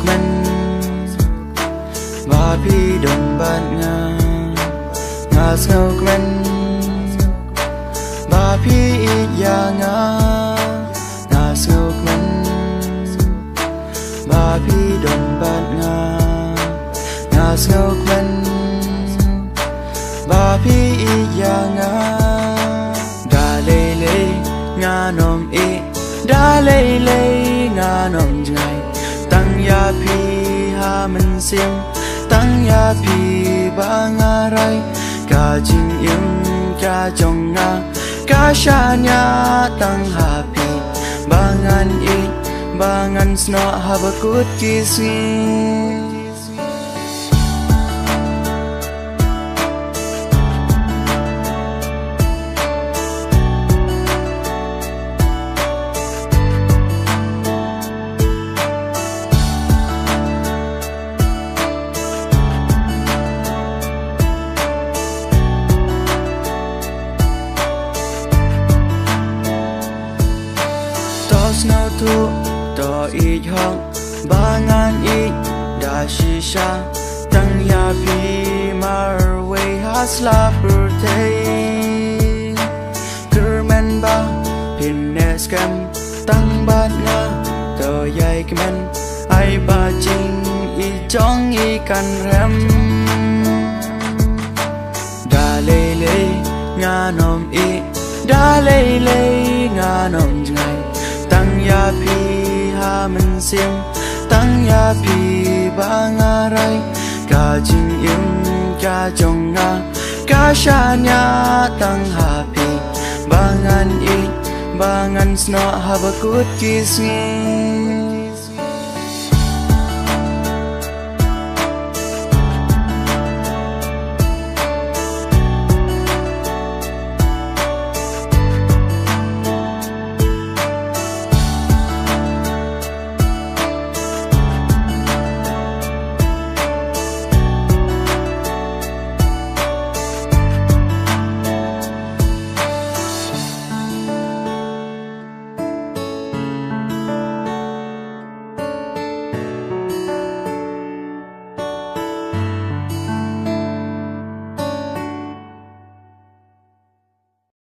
มันว่าพี่ดนบานงาสนุกมันว่าพี่อีกอย่างงาสนุกมันว่าพี่ดนบานงาสนุกมันว่าพี่อีกอย่างดาเลงานอมอีดาเลงานอมใจตั้งยาพี่หามันเสียงตั้งยาพี่บางอะไรกาจิงยิมกาจงกาชาญาตั้งหาพี่บางอันอีบางอันสนอหาบกุดกิสิ Snow tu to ik hong bangan ik da shisha tang ya pi mar way hasla purtei kerman ba pin neskam tang bat nga to yai kemen ai ba jing I jong I kan rem da le nga nom I da le nga nom jaiตั้งยาพี่หามันเสียงตั้งยาพี่บางอะไรกาจิงยิมกาจงกาชาญาตั้งหาพี่บางอันอีบางอันสนอหาบกุดกิสงี